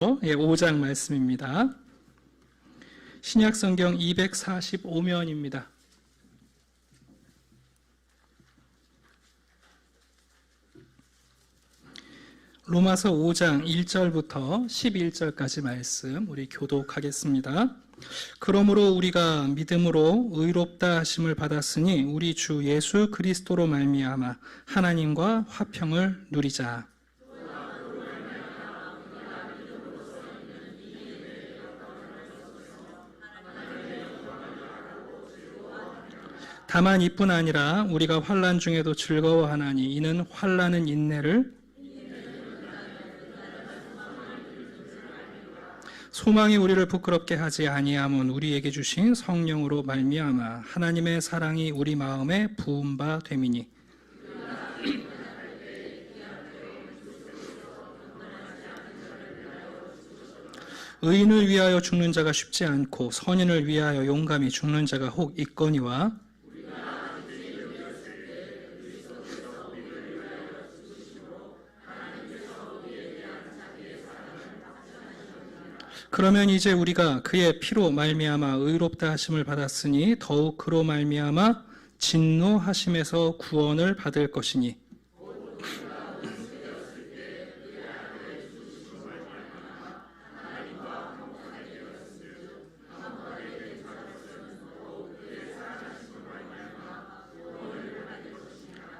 5장 말씀입니다. 신약성경 245면입니다. 로마서 5장 1절부터 11절까지 말씀 우리 교독하겠습니다. 그러므로 우리가 믿음으로 의롭다 하심을 받았으니 우리 주 예수 그리스도로 말미암아 하나님과 화평을 누리자. 다만 이뿐 아니라 우리가 환난 중에도 즐거워하나니 이는 환난은 인내를, 소망이 우리를 부끄럽게 하지 아니함은 우리에게 주신 성령으로 말미암아 하나님의 사랑이 우리 마음에 부은 바 됨이니. 의인을 위하여 죽는 자가 쉽지 않고 선인을 위하여 용감히 죽는 자가 혹 있거니와, 그러면 이제 우리가 그의 피로 말미암아 의롭다 하심을 받았으니 더욱 그로 말미암아 진노하심에서 구원을 받을 것이니.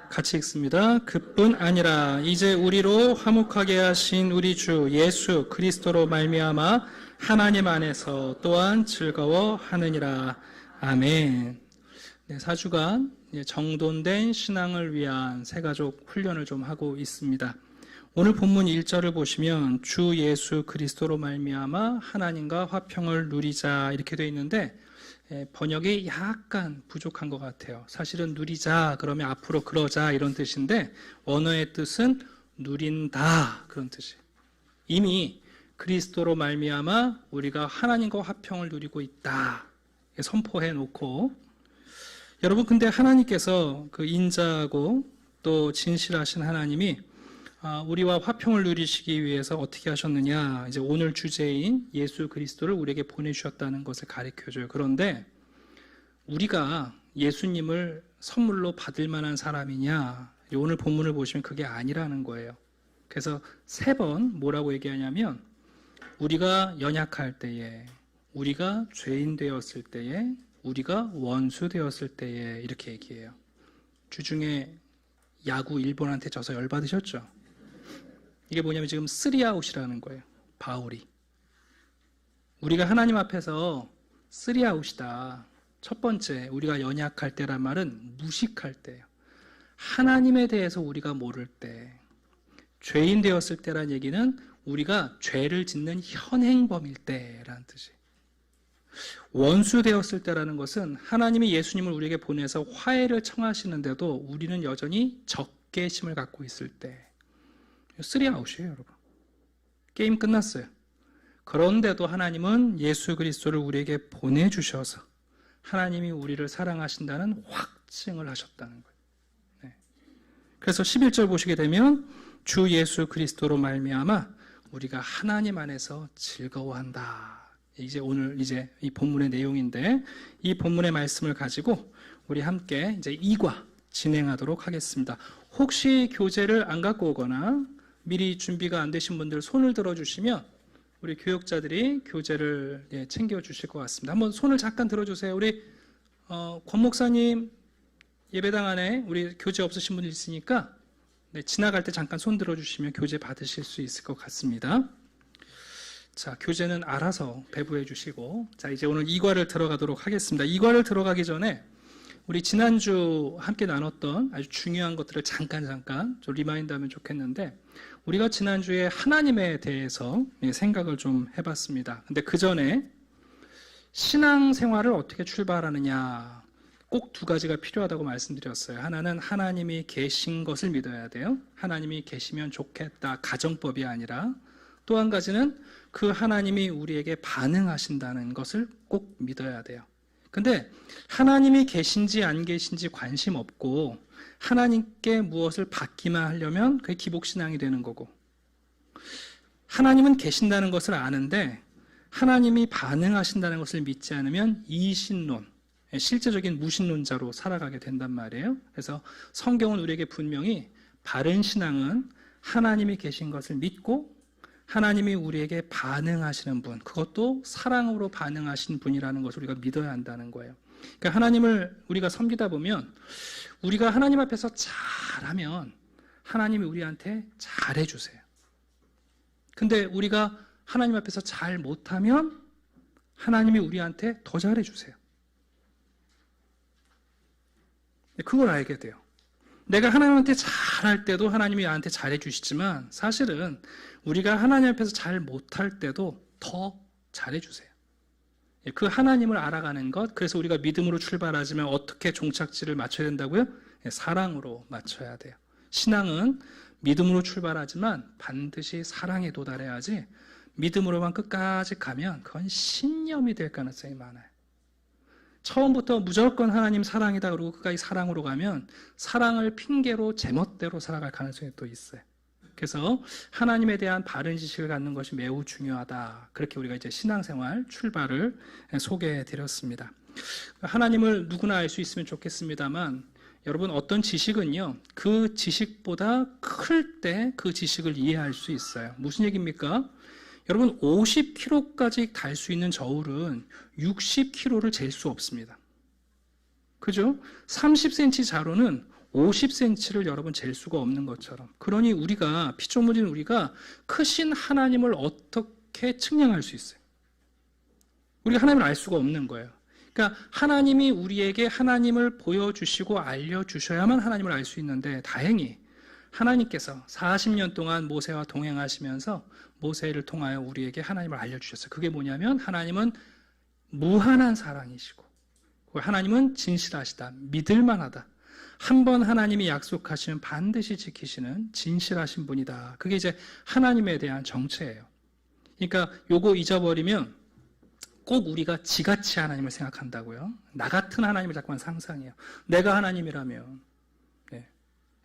같이 읽습니다. 그뿐 아니라 이제 우리로 화목하게 하신 우리 주 예수 그리스도로 말미암아 하나님 안에서 또한 즐거워하느니라. 아멘. 네, 4주간 정돈된 신앙을 위한 새가족 훈련을 좀 하고 있습니다. 오늘 본문 1절을 보시면 주 예수 그리스도로 말미암아 하나님과 화평을 누리자 이렇게 되어 있는데 번역이 약간 부족한 것 같아요. 사실은 누리자 그러면 앞으로 그러자 이런 뜻인데 원어의 뜻은 누린다 그런 뜻이에요. 이미 그리스도로 말미암아 우리가 하나님과 화평을 누리고 있다 선포해 놓고, 여러분 근데 하나님께서 그 인자하고 또 진실하신 하나님이 우리와 화평을 누리시기 위해서 어떻게 하셨느냐, 이제 오늘 주제인 예수 그리스도를 우리에게 보내주셨다는 것을 가르쳐줘요. 그런데 우리가 예수님을 선물로 받을 만한 사람이냐, 오늘 본문을 보시면 그게 아니라는 거예요. 그래서 3번 뭐라고 얘기하냐면 우리가 연약할 때에, 우리가 죄인 되었을 때에, 우리가 원수 되었을 때에 이렇게 얘기해요. 주중에 야구 일본한테 져서 열받으셨죠? 이게 뭐냐면 지금 3아웃이라는 거예요. 바울이. 우리가 하나님 앞에서 3아웃이다. 첫 번째, 우리가 연약할 때란 말은 무식할 때예요. 하나님에 대해서 우리가 모를 때. 죄인 되었을 때란 얘기는 우리가 죄를 짓는 현행범일 때라는 뜻이에요. 원수 되었을 때라는 것은 하나님이 예수님을 우리에게 보내서 화해를 청하시는데도 우리는 여전히 적개심을 갖고 있을 때. 3아웃이에요, 여러분. 게임 끝났어요. 그런데도 하나님은 예수 그리스도를 우리에게 보내주셔서 하나님이 우리를 사랑하신다는 확증을 하셨다는 거예요. 네. 그래서 11절 보시게 되면 주 예수 그리스도로 말미암아 우리가 하나님 안에서 즐거워한다. 이제 오늘 이 본문의 내용인데 이 본문의 말씀을 가지고 우리 함께 이제 2과 진행하도록 하겠습니다. 혹시 교재를 안 갖고 오거나 미리 준비가 안 되신 분들 손을 들어주시면 우리 교역자들이 교재를 챙겨주실 것 같습니다. 한번 손을 잠깐 들어주세요. 우리 권 목사님 예배당 안에 우리 교재 없으신 분들 있으니까 지나갈 때 잠깐 손 들어주시면 교재 받으실 수 있을 것 같습니다. 자, 교재는 알아서 배부해 주시고, 자, 이제 오늘 2과를 들어가도록 하겠습니다. 2과를 들어가기 전에 우리 지난주 함께 나눴던 아주 중요한 것들을 잠깐 좀 리마인드 하면 좋겠는데, 우리가 지난주에 하나님에 대해서 생각을 좀 해봤습니다. 근데 그 전에 신앙생활을 어떻게 출발하느냐, 꼭 2가지가 필요하다고 말씀드렸어요. 하나는 하나님이 계신 것을 믿어야 돼요. 하나님이 계시면 좋겠다, 가정법이 아니라. 또 한 가지는 그 하나님이 우리에게 반응하신다는 것을 꼭 믿어야 돼요. 근데 하나님이 계신지 안 계신지 관심 없고 하나님께 무엇을 받기만 하려면 그게 기복신앙이 되는 거고, 하나님은 계신다는 것을 아는데 하나님이 반응하신다는 것을 믿지 않으면 이신론, 실제적인 무신론자로 살아가게 된단 말이에요. 그래서 성경은 우리에게 분명히 바른 신앙은 하나님이 계신 것을 믿고 하나님이 우리에게 반응하시는 분, 그것도 사랑으로 반응하신 분이라는 것을 우리가 믿어야 한다는 거예요. 그러니까 하나님을 우리가 섬기다 보면 우리가 하나님 앞에서 잘하면 하나님이 우리한테 잘해주세요. 근데 우리가 하나님 앞에서 잘 못하면 하나님이 우리한테 더 잘해주세요. 그걸 알게 돼요. 내가 하나님한테 잘할 때도 하나님이 나한테 잘해주시지만 사실은 우리가 하나님 앞에서 잘 못할 때도 더 잘해주세요. 그 하나님을 알아가는 것, 그래서 우리가 믿음으로 출발하지만 어떻게 종착지를 맞춰야 된다고요? 사랑으로 맞춰야 돼요. 신앙은 믿음으로 출발하지만 반드시 사랑에 도달해야지 믿음으로만 끝까지 가면 그건 신념이 될 가능성이 많아요. 처음부터 무조건 하나님 사랑이다 그러고 끝까지 사랑으로 가면 사랑을 핑계로 제멋대로 살아갈 가능성이 또 있어요. 그래서 하나님에 대한 바른 지식을 갖는 것이 매우 중요하다. 그렇게 우리가 이제 신앙생활 출발을 소개해 드렸습니다. 하나님을 누구나 알 수 있으면 좋겠습니다만 여러분 어떤 지식은요 그 지식보다 클 때 그 지식을 이해할 수 있어요. 무슨 얘기입니까? 여러분 50kg까지 달 수 있는 저울은 60kg를 잴 수 없습니다. 그죠? 30cm 자루는 50cm를 여러분 잴 수가 없는 것처럼, 그러니 우리가 피조물인 우리가 크신 하나님을 어떻게 측량할 수 있어요? 우리가 하나님을 알 수가 없는 거예요. 그러니까 하나님이 우리에게 하나님을 보여주시고 알려주셔야만 하나님을 알 수 있는데 다행히 하나님께서 40년 동안 모세와 동행하시면서 모세를 통하여 우리에게 하나님을 알려주셨어요. 그게 뭐냐면 하나님은 무한한 사랑이시고 하나님은 진실하시다, 믿을만하다, 한 번 하나님이 약속하시면 반드시 지키시는 진실하신 분이다. 그게 이제 하나님에 대한 정체예요. 그러니까 요거 잊어버리면 꼭 우리가 지같이 하나님을 생각한다고요. 나 같은 하나님을 자꾸만 상상해요. 내가 하나님이라면. 네.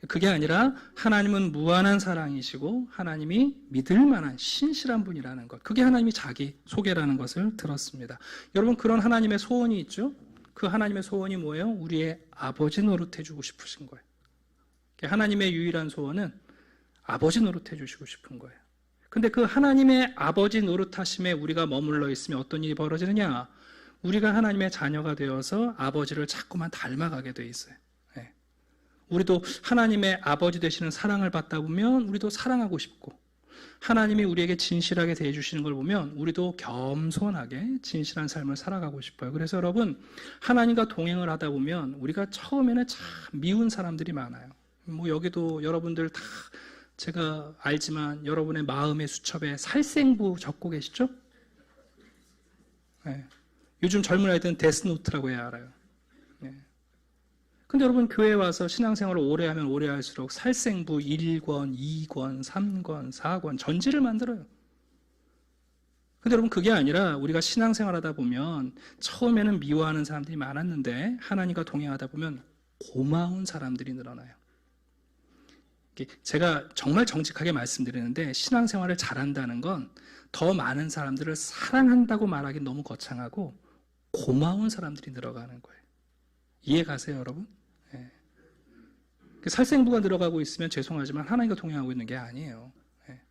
그게 아니라 하나님은 무한한 사랑이시고 하나님이 믿을 만한 신실한 분이라는 것, 그게 하나님이 자기 소개라는 것을 들었습니다. 여러분 그런 하나님의 소원이 있죠? 그 하나님의 소원이 뭐예요? 우리의 아버지 노릇해 주고 싶으신 거예요. 하나님의 유일한 소원은 아버지 노릇해 주시고 싶은 거예요. 근데 그 하나님의 아버지 노릇하심에 우리가 머물러 있으면 어떤 일이 벌어지느냐? 우리가 하나님의 자녀가 되어서 아버지를 자꾸만 닮아가게 돼 있어요. 네. 우리도 하나님의 아버지 되시는 사랑을 받다 보면 우리도 사랑하고 싶고, 하나님이 우리에게 진실하게 대해주시는 걸 보면 우리도 겸손하게 진실한 삶을 살아가고 싶어요. 그래서 여러분 하나님과 동행을 하다 보면 우리가 처음에는 참 미운 사람들이 많아요. 뭐 여기도 여러분들 다 제가 알지만 여러분의 마음의 수첩에 살생부 적고 계시죠? 네. 요즘 젊은 아이들은 데스노트라고 해야 알아요. 네. 근데 여러분 교회에 와서 신앙생활을 오래 하면 오래 할수록 살생부 1권, 2권, 3권, 4권 전지를 만들어요. 근데 여러분 그게 아니라 우리가 신앙생활 하다 보면 처음에는 미워하는 사람들이 많았는데 하나님과 동행하다 보면 고마운 사람들이 늘어나요. 제가 정말 정직하게 말씀드리는데 신앙생활을 잘한다는 건 더 많은 사람들을 사랑한다고 말하기는 너무 거창하고 고마운 사람들이 늘어가는 거예요. 이해 가세요, 여러분? 네. 살생부가 들어가고 있으면 죄송하지만 하나님과 동행하고 있는 게 아니에요. 네.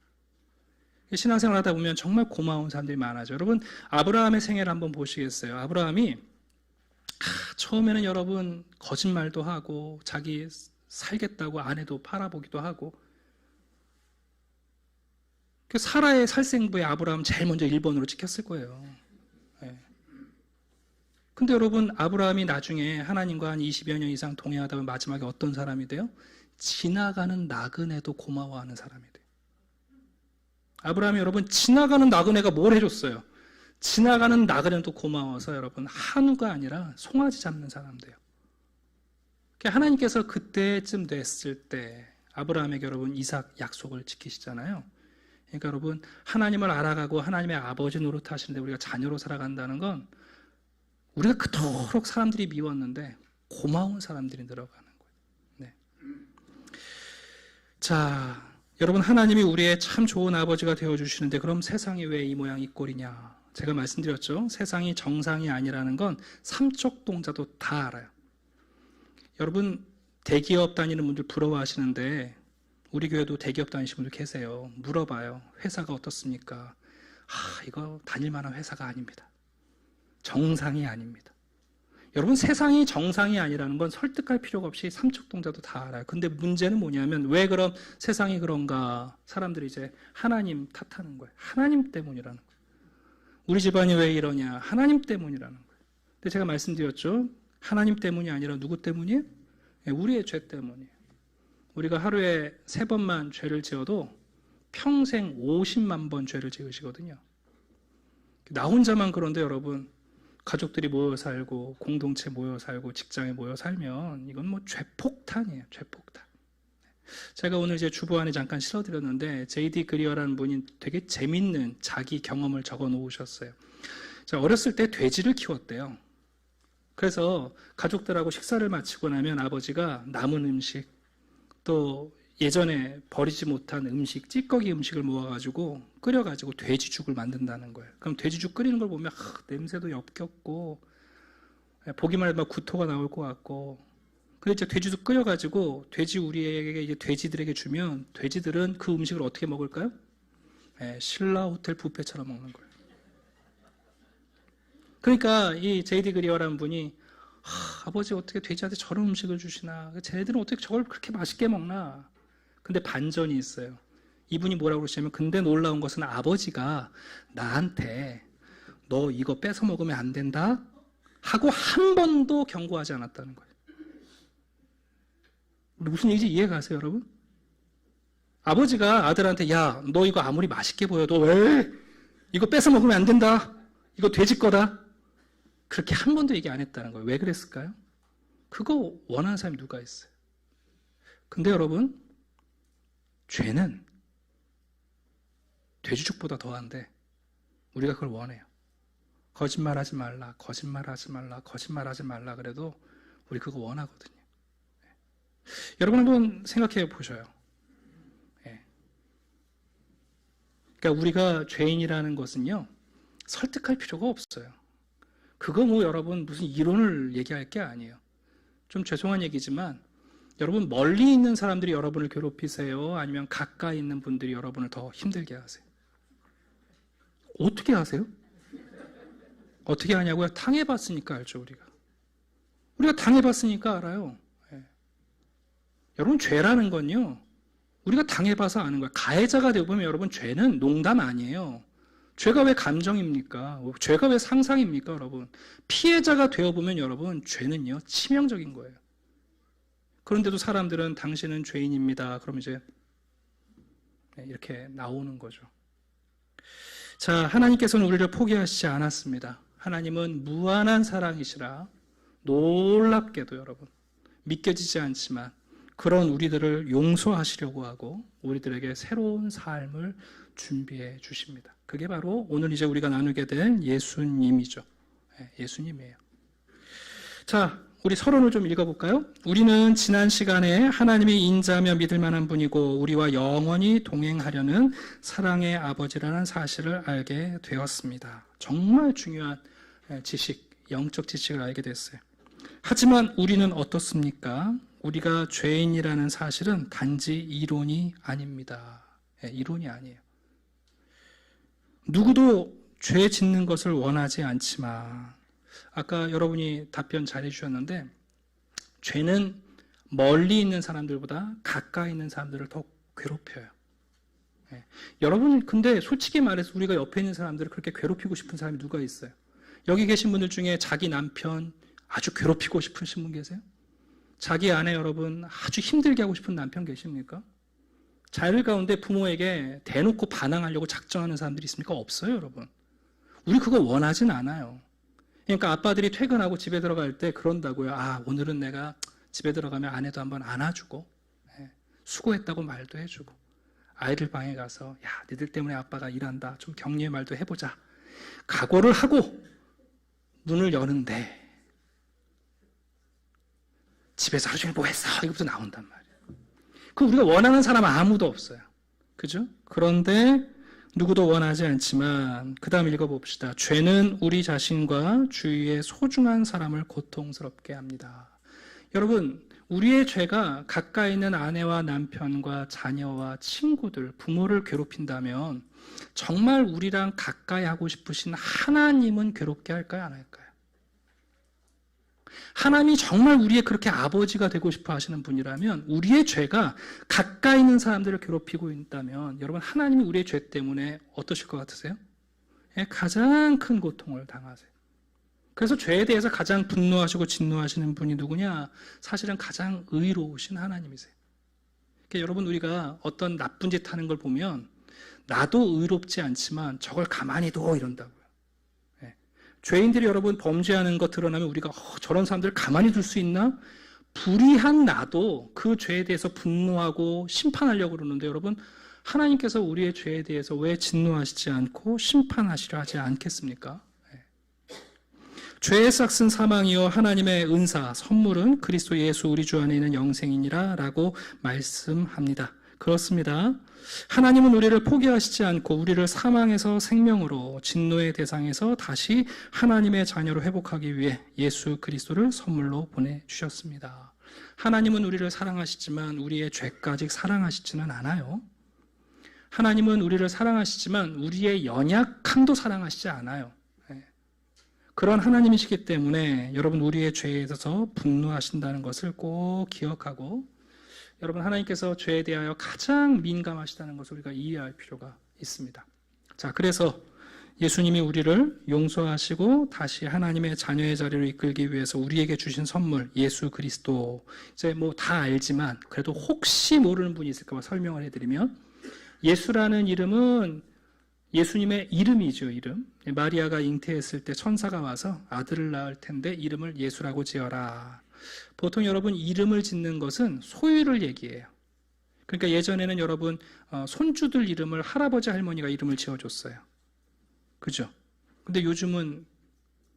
신앙생활 하다 보면 정말 고마운 사람들이 많아져. 여러분 아브라함의 생애를 한번 보시겠어요? 아브라함이 처음에는 여러분 거짓말도 하고 자기 살겠다고 아내도 팔아보기도 하고, 그 사라의 살생부에 아브라함 제일 먼저 1번으로 찍혔을 거예요. 네. 근데 여러분 아브라함이 나중에 하나님과 한 20여 년 이상 동행하다 보면 마지막에 어떤 사람이 돼요? 지나가는 나그네도 고마워하는 사람이 돼요. 아브라함이 여러분 지나가는 나그네가 뭘 해줬어요? 지나가는 나그네는 또 고마워서 여러분 한우가 아니라 송아지 잡는 사람 돼요. 하나님께서 그때쯤 됐을 때 아브라함에게 여러분 이삭 약속을 지키시잖아요. 그러니까 여러분 하나님을 알아가고 하나님의 아버지 노릇하시는데 우리가 자녀로 살아간다는 건 우리가 그토록 사람들이 미웠는데 고마운 사람들이 늘어가는 거예요. 네. 자, 여러분, 하나님이 우리의 참 좋은 아버지가 되어주시는데 그럼 세상이 왜 이 모양 이 꼴이냐? 제가 말씀드렸죠. 세상이 정상이 아니라는 건 삼척 동자도 다 알아요. 여러분, 대기업 다니는 분들 부러워하시는데 우리 교회도 대기업 다니시는 분들 계세요. 물어봐요. 회사가 어떻습니까? 이거 다닐 만한 회사가 아닙니다. 정상이 아닙니다. 여러분, 세상이 정상이 아니라는 건 설득할 필요가 없이 삼척동자도 다 알아요. 근데 문제는 뭐냐면 왜 그럼 세상이 그런가? 사람들이 이제 하나님 탓하는 거예요. 하나님 때문이라는 거예요. 우리 집안이 왜 이러냐? 하나님 때문이라는 거예요. 근데 제가 말씀드렸죠. 하나님 때문이 아니라 누구 때문이에요? 우리의 죄 때문이에요. 우리가 하루에 3번만 죄를 지어도 평생 50만 번 죄를 지으시거든요. 나 혼자만 그런데 여러분, 가족들이 모여 살고 공동체 모여 살고 직장에 모여 살면 이건 뭐 죄폭탄이에요. 죄폭탄. 제가 오늘 제 주보 안에 잠깐 실어드렸는데 J.D. 그리어라는 분이 되게 재밌는 자기 경험을 적어 놓으셨어요. 어렸을 때 돼지를 키웠대요. 그래서 가족들하고 식사를 마치고 나면 아버지가 남은 음식 또 예전에 버리지 못한 음식, 찌꺼기 음식을 모아가지고 끓여가지고 돼지죽을 만든다는 거예요. 그럼 돼지죽 끓이는 걸 보면 냄새도 역겹고 보기만 해도 막 구토가 나올 것 같고, 근데 이제 돼지죽 끓여가지고 돼지 우리에게 이제 돼지들에게 주면 돼지들은 그 음식을 어떻게 먹을까요? 신라 호텔 뷔페처럼 먹는 거예요. 그러니까 이 J.D. 그리어라는 분이 아버지 어떻게 돼지한테 저런 음식을 주시나, 쟤네들은 어떻게 저걸 그렇게 맛있게 먹나. 근데 반전이 있어요. 이분이 뭐라고 그러시냐면, 근데 놀라운 것은 아버지가 나한테 너 이거 뺏어 먹으면 안 된다 하고 한 번도 경고하지 않았다는 거예요. 무슨 얘기인지 이해가 가세요, 여러분? 아버지가 아들한테 야, 너 이거 아무리 맛있게 보여도 왜 이거 뺏어 먹으면 안 된다, 이거 돼지 거다, 그렇게 한 번도 얘기 안 했다는 거예요. 왜 그랬을까요? 그거 원하는 사람이 누가 있어요? 근데 여러분, 죄는 돼지죽보다 더한데 우리가 그걸 원해요. 거짓말하지 말라, 거짓말하지 말라, 거짓말하지 말라 그래도 우리 그거 원하거든요. 여러분 한번 생각해 보셔요. 그러니까 우리가 죄인이라는 것은요, 설득할 필요가 없어요. 그거 뭐 여러분 무슨 이론을 얘기할 게 아니에요. 좀 죄송한 얘기지만 여러분, 멀리 있는 사람들이 여러분을 괴롭히세요? 아니면 가까이 있는 분들이 여러분을 더 힘들게 하세요? 어떻게 하세요? 어떻게 하냐고요? 당해봤으니까 알죠, 우리가. 우리가 당해봤으니까 알아요. 여러분, 죄라는 건요, 우리가 당해봐서 아는 거예요. 가해자가 되어보면 여러분, 죄는 농담 아니에요. 죄가 왜 감정입니까? 죄가 왜 상상입니까, 여러분? 피해자가 되어보면 여러분, 죄는요, 치명적인 거예요. 그런데도 사람들은 당신은 죄인입니다. 그럼 이제 이렇게 나오는 거죠. 자, 하나님께서는 우리를 포기하시지 않았습니다. 하나님은 무한한 사랑이시라 놀랍게도 여러분, 믿겨지지 않지만 그런 우리들을 용서하시려고 하고 우리들에게 새로운 삶을 준비해 주십니다. 그게 바로 오늘 이제 우리가 나누게 될 예수님이죠. 예수님이에요. 자, 우리 서론을 좀 읽어볼까요? 우리는 지난 시간에 하나님이 인자하며 믿을 만한 분이고 우리와 영원히 동행하려는 사랑의 아버지라는 사실을 알게 되었습니다. 정말 중요한 지식, 영적 지식을 알게 됐어요. 하지만 우리는 어떻습니까? 우리가 죄인이라는 사실은 단지 이론이 아닙니다. 이론이 아니에요. 누구도 죄 짓는 것을 원하지 않지만, 아까 여러분이 답변 잘 해주셨는데, 죄는 멀리 있는 사람들보다 가까이 있는 사람들을 더 괴롭혀요. 여러분, 근데 솔직히 말해서 우리가 옆에 있는 사람들을 그렇게 괴롭히고 싶은 사람이 누가 있어요? 여기 계신 분들 중에 자기 남편 아주 괴롭히고 싶으신 분 계세요? 자기 아내 여러분 아주 힘들게 하고 싶은 남편 계십니까? 자율 가운데 부모에게 대놓고 반항하려고 작정하는 사람들이 있습니까? 없어요, 여러분. 우리 그거 원하진 않아요. 그러니까 아빠들이 퇴근하고 집에 들어갈 때 그런다고요. 아, 오늘은 내가 집에 들어가면 아내도 한번 안아주고 수고했다고 말도 해주고, 아이들 방에 가서 야, 니들 때문에 아빠가 일한다, 좀 격려의 말도 해보자, 각오를 하고 문을 여는데 집에서 하루 종일 뭐 했어? 이거부터 나온단 말이에요. 그 우리가 원하는 사람 아무도 없어요. 그죠? 그런데 누구도 원하지 않지만 그 다음 읽어봅시다. 죄는 우리 자신과 주위의 소중한 사람을 고통스럽게 합니다. 여러분, 우리의 죄가 가까이 있는 아내와 남편과 자녀와 친구들, 부모를 괴롭힌다면 정말 우리랑 가까이 하고 싶으신 하나님은 괴롭게 할까요? 안 할까요? 하나님이 정말 우리의 그렇게 아버지가 되고 싶어 하시는 분이라면 우리의 죄가 가까이 있는 사람들을 괴롭히고 있다면 여러분 하나님이 우리의 죄 때문에 어떠실 것 같으세요? 가장 큰 고통을 당하세요. 그래서 죄에 대해서 가장 분노하시고 진노하시는 분이 누구냐? 사실은 가장 의로우신 하나님이세요. 그러니까 여러분 우리가 어떤 나쁜 짓 하는 걸 보면 나도 의롭지 않지만 저걸 가만히 둬 이런다고요. 죄인들이 여러분 범죄하는 것 드러나면 우리가 저런 사람들을 가만히 둘 수 있나? 불의한 나도 그 죄에 대해서 분노하고 심판하려고 그러는데 여러분 하나님께서 우리의 죄에 대해서 왜 진노하시지 않고 심판하시려 하지 않겠습니까? 죄의 싹은 사망이요 하나님의 은사 선물은 그리스도 예수 우리 주 안에 있는 영생이니라 라고 말씀합니다. 그렇습니다. 하나님은 우리를 포기하시지 않고 우리를 사망에서 생명으로 진노의 대상에서 다시 하나님의 자녀로 회복하기 위해 예수 그리스도를 선물로 보내주셨습니다. 하나님은 우리를 사랑하시지만 우리의 죄까지 사랑하시지는 않아요. 하나님은 우리를 사랑하시지만 우리의 연약함도 사랑하시지 않아요. 그런 하나님이시기 때문에 여러분 우리의 죄에 대해서 분노하신다는 것을 꼭 기억하고 여러분 하나님께서 죄에 대하여 가장 민감하시다는 것을 우리가 이해할 필요가 있습니다. 자, 그래서 예수님이 우리를 용서하시고 다시 하나님의 자녀의 자리로 이끌기 위해서 우리에게 주신 선물 예수 그리스도 이제 뭐 다 알지만 그래도 혹시 모르는 분이 있을까 봐 설명을 해드리면 예수라는 이름은 예수님의 이름이죠. 이름. 마리아가 잉태했을 때 천사가 와서 아들을 낳을 텐데 이름을 예수라고 지어라. 보통 여러분 이름을 짓는 것은 소유를 얘기해요. 그러니까 예전에는 여러분 손주들 이름을 할아버지 할머니가 이름을 지어줬어요. 그죠? 근데 요즘은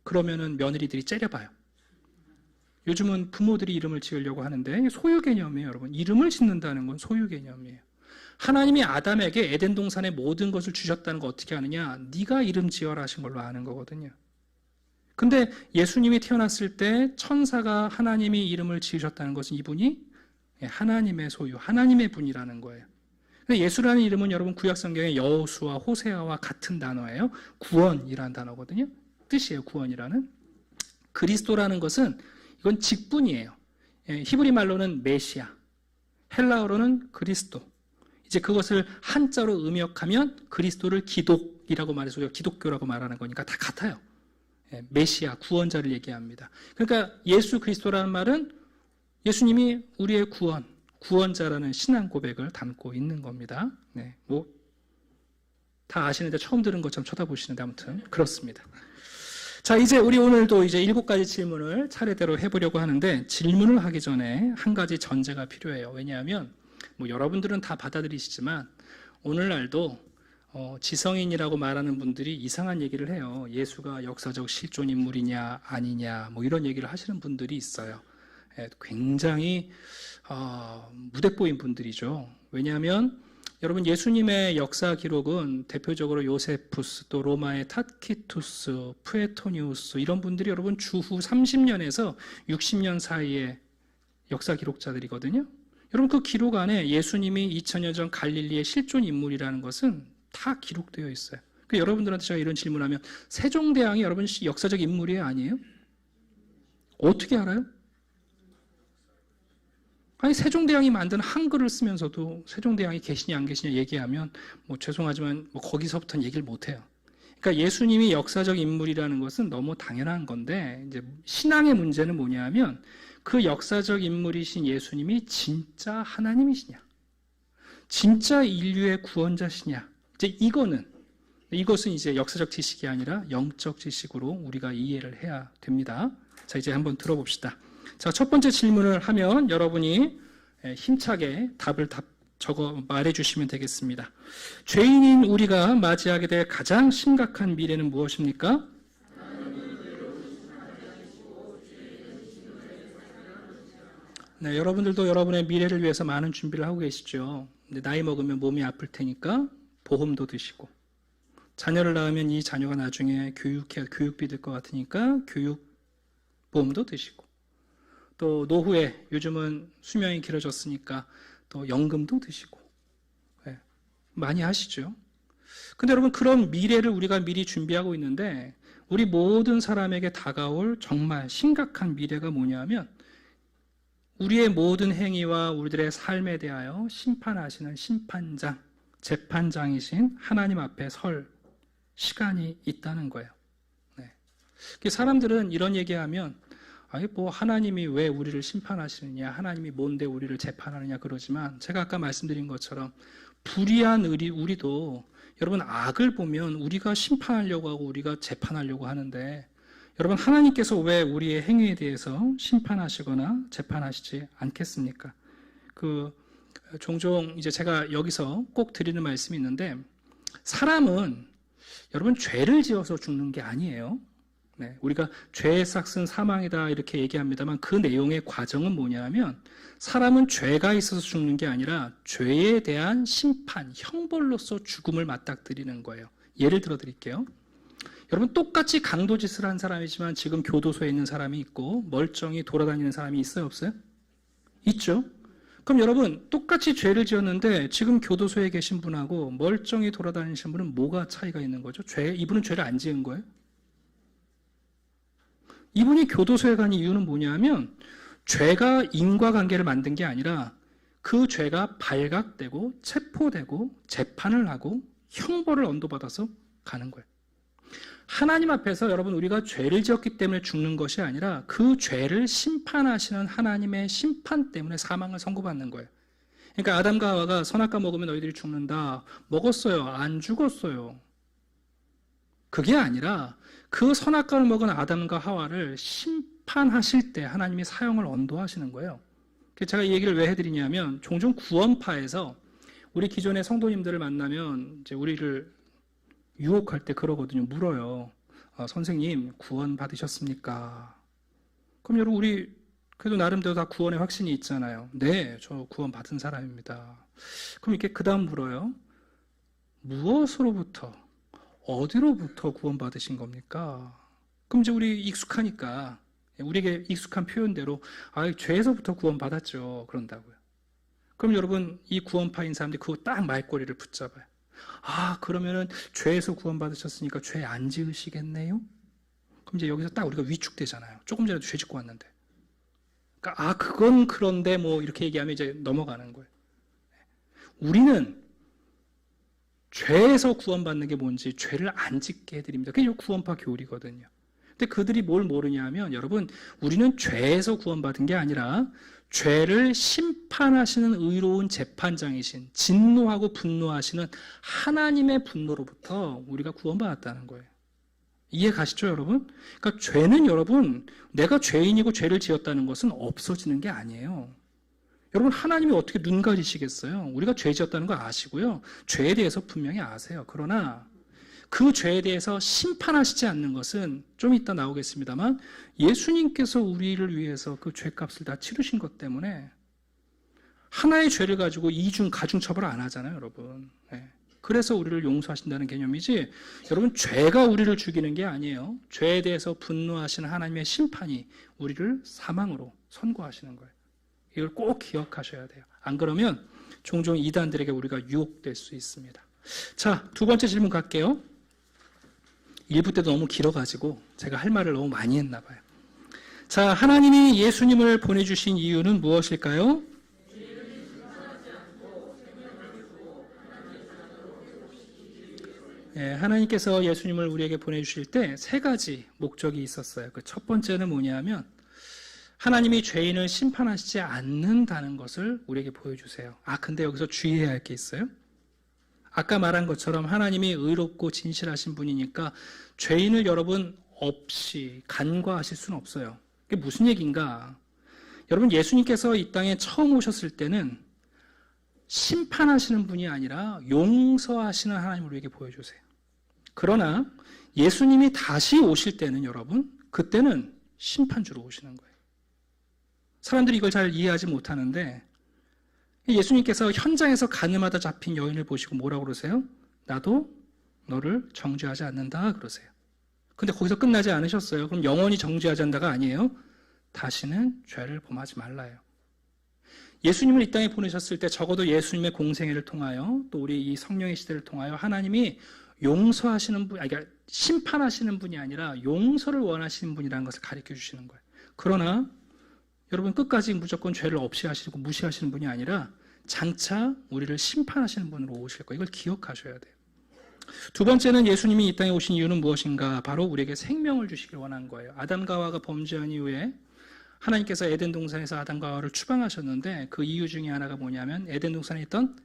그러면은 며느리들이 째려봐요. 요즘은 부모들이 이름을 지으려고 하는데 소유 개념이에요. 여러분 이름을 짓는다는 건 소유 개념이에요. 하나님이 아담에게 에덴 동산의 모든 것을 주셨다는 거 어떻게 아느냐? 네가 이름 지어라 하신 걸로 아는 거거든요. 근데 예수님이 태어났을 때 천사가 하나님이 이름을 지으셨다는 것은 이분이 하나님의 소유, 하나님의 분이라는 거예요. 근데 예수라는 이름은 여러분 구약성경의 여호수아, 호세아와 같은 단어예요. 구원이라는 단어거든요. 뜻이에요. 구원이라는. 그리스도라는 것은 이건 직분이에요. 히브리 말로는 메시아, 헬라어로는 그리스도. 이제 그것을 한자로 음역하면 그리스도를 기독이라고 말해서 우리가 기독교라고 말하는 거니까 다 같아요. 메시아, 구원자를 얘기합니다. 그러니까 예수 그리스도라는 말은 예수님이 우리의 구원자라는 신앙 고백을 담고 있는 겁니다. 네, 뭐 다 아시는데 처음 들은 것처럼 쳐다보시는데 아무튼 그렇습니다. 자, 이제 우리 오늘도 이제 7가지 질문을 차례대로 해보려고 하는데 질문을 하기 전에 한 가지 전제가 필요해요. 왜냐하면 뭐 여러분들은 다 받아들이시지만 오늘날도 지성인이라고 말하는 분들이 이상한 얘기를 해요. 예수가 역사적 실존 인물이냐 아니냐 뭐 이런 얘기를 하시는 분들이 있어요. 굉장히 무대뽀인 분들이죠. 왜냐하면 여러분 예수님의 역사 기록은 대표적으로 요세푸스 또 로마의 타키투스, 푸에토니우스 이런 분들이 여러분 주후 30년에서 60년 사이의 역사 기록자들이거든요. 여러분 그 기록 안에 예수님이 2000년 전 갈릴리의 실존 인물이라는 것은 다 기록되어 있어요. 그러니까 여러분들한테 제가 이런 질문하면 세종대왕이 여러분 역사적 인물이에요? 아니에요? 어떻게 알아요? 아니 세종대왕이 만든 한글을 쓰면서도 세종대왕이 계시냐 안 계시냐 얘기하면 뭐 죄송하지만 뭐 거기서부터는 얘기를 못해요. 그러니까 예수님이 역사적 인물이라는 것은 너무 당연한 건데 이제 신앙의 문제는 뭐냐면 그 역사적 인물이신 예수님이 진짜 하나님이시냐 진짜 인류의 구원자시냐 이제 이것은 이제 역사적 지식이 아니라 영적 지식으로 우리가 이해를 해야 됩니다. 자, 이제 한번 들어봅시다. 자, 첫 번째 질문을 하면 여러분이 힘차게 답을 적어 말해주시면 되겠습니다. 죄인인 우리가 맞이하게 될 가장 심각한 미래는 무엇입니까? 네, 여러분들도 여러분의 미래를 위해서 많은 준비를 하고 계시죠. 근데 나이 먹으면 몸이 아플 테니까 보험도 드시고, 자녀를 낳으면 이 자녀가 나중에 교육비 들 것 같으니까 교육보험도 드시고, 또 노후에 요즘은 수명이 길어졌으니까 또 연금도 드시고, 네, 많이 하시죠. 근데 여러분, 그런 미래를 우리가 미리 준비하고 있는데 우리 모든 사람에게 다가올 정말 심각한 미래가 뭐냐면, 우리의 모든 행위와 우리들의 삶에 대하여 심판하시는 심판장, 재판장이신 하나님 앞에 설 시간이 있다는 거예요. 네. 사람들은 이런 얘기하면, 아니 뭐 하나님이 왜 우리를 심판하시느냐, 하나님이 뭔데 우리를 재판하느냐 그러지만, 제가 아까 말씀드린 것처럼 불의한 우리도 여러분, 악을 보면 우리가 심판하려고 하고 우리가 재판하려고 하는데, 여러분, 하나님께서 왜 우리의 행위에 대해서 심판하시거나 재판하시지 않겠습니까? 종종 이제 제가 여기서 꼭 드리는 말씀이 있는데, 사람은 여러분 죄를 지어서 죽는 게 아니에요. 네, 우리가 죄의 삭은 사망이다 이렇게 얘기합니다만, 그 내용의 과정은 뭐냐면, 사람은 죄가 있어서 죽는 게 아니라 죄에 대한 심판, 형벌로서 죽음을 맞닥뜨리는 거예요. 예를 들어 드릴게요. 여러분, 똑같이 강도짓을 한 사람이지만 지금 교도소에 있는 사람이 있고 멀쩡히 돌아다니는 사람이 있어요, 없어요? 있죠. 그럼 여러분, 똑같이 죄를 지었는데 지금 교도소에 계신 분하고 멀쩡히 돌아다니신 분은 뭐가 차이가 있는 거죠? 이분은 죄를 안 지은 거예요? 이분이 교도소에 간 이유는 뭐냐면, 죄가 인과관계를 만든 게 아니라 그 죄가 발각되고 체포되고 재판을 하고 형벌을 언도받아서 가는 거예요. 하나님 앞에서 여러분, 우리가 죄를 지었기 때문에 죽는 것이 아니라 그 죄를 심판하시는 하나님의 심판 때문에 사망을 선고받는 거예요. 그러니까 아담과 하와가 선악과 먹으면 너희들이 죽는다. 먹었어요? 안 죽었어요. 그게 아니라 그 선악과를 먹은 아담과 하와를 심판하실 때 하나님이 사형을 언도하시는 거예요. 제가 이 얘기를 왜 해드리냐면, 종종 구원파에서 우리 기존의 성도님들을 만나면 이제 우리를 유혹할 때 그러거든요. 물어요. 선생님, 구원 받으셨습니까? 그럼 여러분, 우리 그래도 나름대로 다 구원의 확신이 있잖아요. 네, 저 구원 받은 사람입니다. 그럼 이렇게 그 다음 물어요. 무엇으로부터, 어디로부터 구원 받으신 겁니까? 그럼 이제 우리 익숙하니까, 우리에게 익숙한 표현대로 죄에서부터 구원 받았죠, 그런다고요. 그럼 여러분, 이 구원파인 사람들이 그거 딱 말꼬리를 붙잡아요. 그러면은 죄에서 구원받으셨으니까 죄 안 지으시겠네요? 그럼 이제 여기서 딱 우리가 위축되잖아요. 조금 전에도 죄 짓고 왔는데. 그러니까 그건 그런데 뭐 이렇게 얘기하면 이제 넘어가는 거예요. 우리는 죄에서 구원받는 게 뭔지 죄를 안 짓게 해드립니다. 그게 구원파 교리거든요. 근데 그들이 뭘 모르냐면, 여러분, 우리는 죄에서 구원받은 게 아니라 죄를 심판하시는 의로운 재판장이신, 진노하고 분노하시는 하나님의 분노로부터 우리가 구원받았다는 거예요. 이해 가시죠, 여러분? 그러니까 죄는 여러분, 내가 죄인이고 죄를 지었다는 것은 없어지는 게 아니에요. 여러분, 하나님이 어떻게 눈 가리시겠어요? 우리가 죄 지었다는 거 아시고요. 죄에 대해서 분명히 아세요. 그러나 그 죄에 대해서 심판하시지 않는 것은 좀 이따 나오겠습니다만, 예수님께서 우리를 위해서 그 죄값을 다 치르신 것 때문에 하나의 죄를 가지고 이중 가중 처벌 안 하잖아요, 여러분. 네. 그래서 우리를 용서하신다는 개념이지, 여러분, 죄가 우리를 죽이는 게 아니에요. 죄에 대해서 분노하시는 하나님의 심판이 우리를 사망으로 선고하시는 거예요. 이걸 꼭 기억하셔야 돼요. 안 그러면 종종 이단들에게 우리가 유혹될 수 있습니다. 자, 두 번째 질문 갈게요. 1부 때도 너무 길어가지고 제가 할 말을 너무 많이 했나 봐요. 자, 하나님이 예수님을 보내주신 이유는 무엇일까요? 하나님께서 예수님을 우리에게 보내주실 때 세 가지 목적이 있었어요. 그 첫 번째는 뭐냐면, 하나님이 죄인을 심판하시지 않는다는 것을 우리에게 보여주세요. 근데 여기서 주의해야 할 게 있어요. 아까 말한 것처럼 하나님이 의롭고 진실하신 분이니까 죄인을 여러분 없이 간과하실 수는 없어요. 그게 무슨 얘기인가? 여러분, 예수님께서 이 땅에 처음 오셨을 때는 심판하시는 분이 아니라 용서하시는 하나님을 우리에게 보여주세요. 그러나 예수님이 다시 오실 때는 여러분, 그때는 심판주로 오시는 거예요. 사람들이 이걸 잘 이해하지 못하는데, 예수님께서 현장에서 가늠하다 잡힌 여인을 보시고 뭐라고 그러세요? 나도 너를 정죄하지 않는다 그러세요. 근데 거기서 끝나지 않으셨어요. 그럼 영원히 정죄하지 않는다가 아니에요. 다시는 죄를 범하지 말라요. 예수님을 이 땅에 보내셨을 때 적어도 예수님의 공생애를 통하여 또 우리 이 성령의 시대를 통하여 하나님이 용서하시는 분, 그러니까 심판하시는 분이 아니라 용서를 원하시는 분이라는 것을 가르쳐 주시는 거예요. 그러나 여러분 끝까지 무조건 죄를 없이 하시고 무시하시는 분이 아니라 장차 우리를 심판하시는 분으로 오실 거예요. 이걸 기억하셔야 돼요. 두 번째는 예수님이 이 땅에 오신 이유는 무엇인가? 바로 우리에게 생명을 주시길 원한 거예요. 아담과 하와가 범죄한 이후에 하나님께서 에덴 동산에서 아담과 하와를 추방하셨는데 그 이유 중에 하나가 뭐냐면 에덴 동산에 있던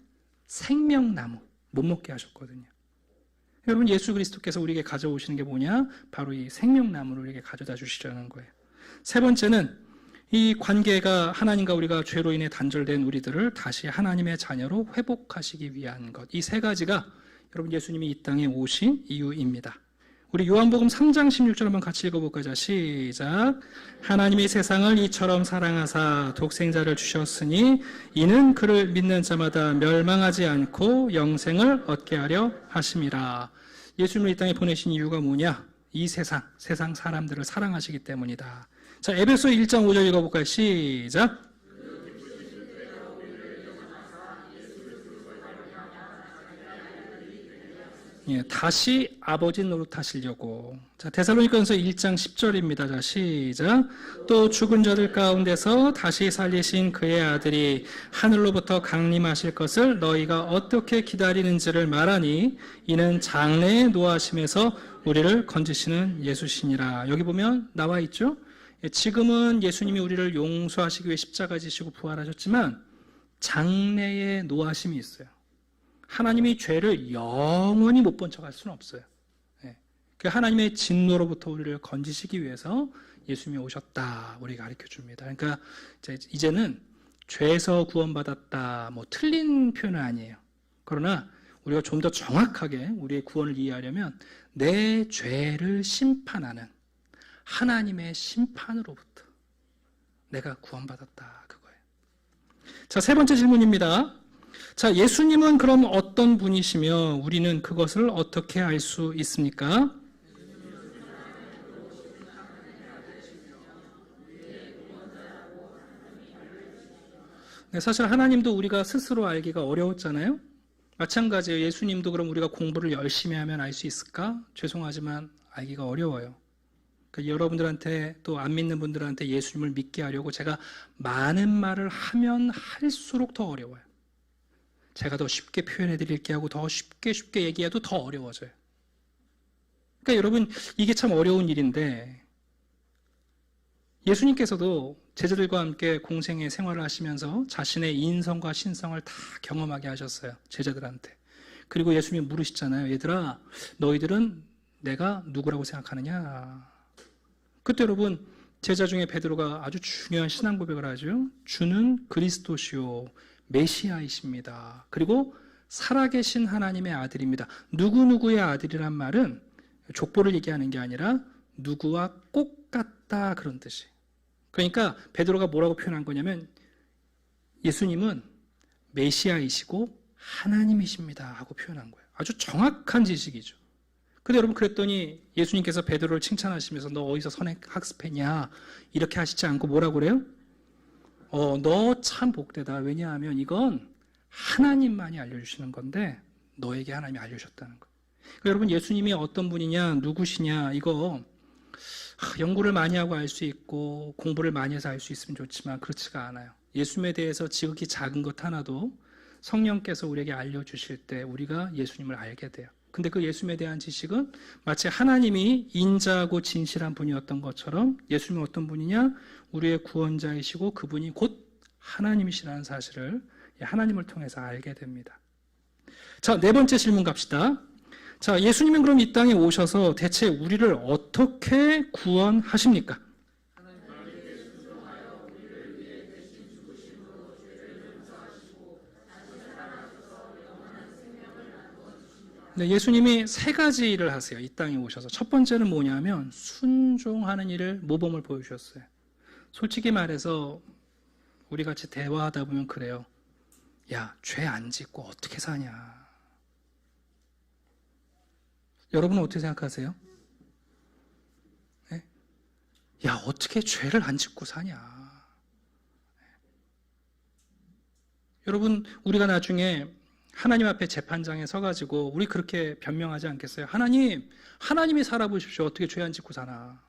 생명나무 못 먹게 하셨거든요. 여러분 예수 그리스도께서 우리에게 가져오시는 게 뭐냐? 바로 이 생명나무를 우리에게 가져다 주시려는 거예요. 세 번째는 이 관계가 하나님과 우리가 죄로 인해 단절된 우리들을 다시 하나님의 자녀로 회복하시기 위한 것. 이 세 가지가 여러분 예수님이 이 땅에 오신 이유입니다. 우리 요한복음 3장 16절 한번 같이 읽어볼까요? 자, 시작. 하나님이 세상을 이처럼 사랑하사 독생자를 주셨으니 이는 그를 믿는 자마다 멸망하지 않고 영생을 얻게 하려 하심이라. 예수님을 이 땅에 보내신 이유가 뭐냐? 이 세상 사람들을 사랑하시기 때문이다. 자, 에베소 1장 5절 읽어볼까요? 시작. 예, 다시 아버지 노릇하시려고. 자, 데살로니가전서 1장 10절입니다. 자, 시작. 또 죽은 자들 가운데서 다시 살리신 그의 아들이 하늘로부터 강림하실 것을 너희가 어떻게 기다리는지를 말하니 이는 장래의 노하심에서 우리를 건지시는 예수시니라. 여기 보면 나와 있죠? 예, 지금은 예수님이 우리를 용서하시기 위해 십자가 지시고 부활하셨지만 장래의 노하심이 있어요. 하나님이 죄를 영원히 못 본 척할 수는 없어요. 그 하나님의 진노로부터 우리를 건지시기 위해서 예수님이 오셨다. 우리가 가르쳐 줍니다. 그러니까 이제는 죄에서 구원받았다. 뭐 틀린 표현은 아니에요. 그러나 우리가 좀 더 정확하게 우리의 구원을 이해하려면 내 죄를 심판하는 하나님의 심판으로부터 내가 구원받았다. 그거예요. 자, 세 번째 질문입니다. 자, 예수님은 그럼 어떤 분이시며 우리는 그것을 어떻게 알 수 있습니까? 네, 사실 하나님도 우리가 스스로 알기가 어려웠잖아요. 마찬가지예요. 예수님도 그럼 우리가 공부를 열심히 하면 알 수 있을까? 죄송하지만 알기가 어려워요. 그러니까 여러분들한테 또 안 믿는 분들한테 예수님을 믿게 하려고 제가 많은 말을 하면 할수록 더 어려워요. 제가 더 쉽게 표현해 드릴게 하고 더 쉽게 얘기해도 더 어려워져요. 그러니까 여러분 이게 참 어려운 일인데 예수님께서도 제자들과 함께 공생의 생활을 하시면서 자신의 인성과 신성을 다 경험하게 하셨어요. 제자들한테. 그리고 예수님이 물으시잖아요. 얘들아, 너희들은 내가 누구라고 생각하느냐? 그때 여러분 제자 중에 베드로가 아주 중요한 신앙 고백을 하죠. 주는 그리스도시요 메시아이십니다. 그리고 살아계신 하나님의 아들입니다. 누구누구의 아들이란 말은 족보를 얘기하는 게 아니라 누구와 꼭 같다 그런 뜻이에요. 그러니까 베드로가 뭐라고 표현한 거냐면 예수님은 메시아이시고 하나님이십니다 하고 표현한 거예요. 아주 정확한 지식이죠. 근데 여러분 그랬더니 예수님께서 베드로를 칭찬하시면서 너 어디서 선행 학습했냐 이렇게 하시지 않고 뭐라고 그래요? 너 참 복되다. 왜냐하면 이건 하나님만이 알려주시는 건데 너에게 하나님이 알려주셨다는 거예요. 그러니까 여러분 예수님이 어떤 분이냐 누구시냐 이거 연구를 많이 하고 알 수 있고 공부를 많이 해서 알 수 있으면 좋지만 그렇지가 않아요. 예수님에 대해서 지극히 작은 것 하나도 성령께서 우리에게 알려주실 때 우리가 예수님을 알게 돼요. 근데 그 예수님에 대한 지식은 마치 하나님이 인자하고 진실한 분이었던 것처럼 예수님은 어떤 분이냐? 우리의 구원자이시고 그분이 곧 하나님이시라는 사실을 하나님을 통해서 알게 됩니다. 자, 네 번째 질문 갑시다. 자, 예수님은 그럼 이 땅에 오셔서 대체 우리를 어떻게 구원하십니까? 네, 예수님이 세 가지 일을 하세요. 이 땅에 오셔서. 첫 번째는 뭐냐면 순종하는 일을 모범을 보여주셨어요. 솔직히 말해서 우리 같이 대화하다 보면 그래요. 야, 죄 안 짓고 어떻게 사냐? 여러분은 어떻게 생각하세요? 네? 야, 어떻게 죄를 안 짓고 사냐? 여러분, 우리가 나중에 하나님 앞에 재판장에 서가지고 우리 그렇게 변명하지 않겠어요? 하나님이 살아보십시오. 어떻게 죄 안 짓고 사나?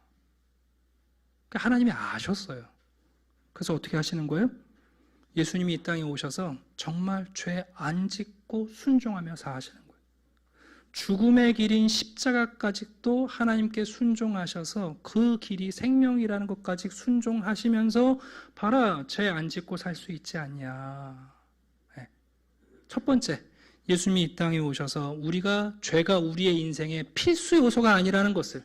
그러니까 하나님이 아셨어요. 그래서 어떻게 하시는 거예요? 예수님이 이 땅에 오셔서 정말 죄 안 짓고 순종하며 사시는 거예요. 죽음의 길인 십자가까지도 하나님께 순종하셔서 그 길이 생명이라는 것까지 순종하시면서 봐라, 죄 안 짓고 살 수 있지 않냐. 첫 번째, 예수님이 이 땅에 오셔서 죄가 우리의 인생의 필수 요소가 아니라는 것을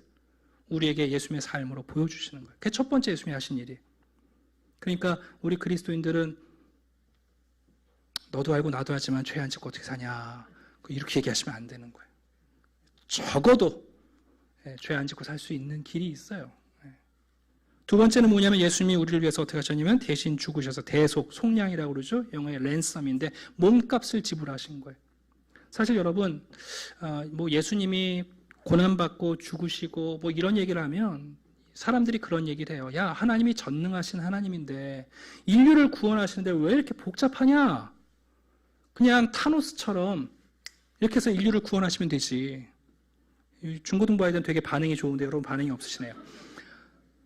우리에게 예수님의 삶으로 보여주시는 거예요. 그게 첫 번째 예수님이 하신 일이에요. 그러니까 우리 그리스도인들은 너도 알고 나도 알지만 죄 안 짓고 어떻게 사냐, 이렇게 얘기하시면 안 되는 거예요. 적어도 죄 안 짓고 살 수 있는 길이 있어요. 두 번째는 뭐냐면 예수님이 우리를 위해서 어떻게 하셨냐면 대신 죽으셔서 속량이라고 그러죠. 영어의 랜섬인데 몸값을 지불하신 거예요. 사실 여러분, 뭐 예수님이 고난받고 죽으시고 뭐 이런 얘기를 하면 사람들이 그런 얘기를 해요. 야, 하나님이 전능하신 하나님인데 인류를 구원하시는데 왜 이렇게 복잡하냐? 그냥 타노스처럼 이렇게 해서 인류를 구원하시면 되지. 중고등부 아이들은 되게 반응이 좋은데 여러분 반응이 없으시네요.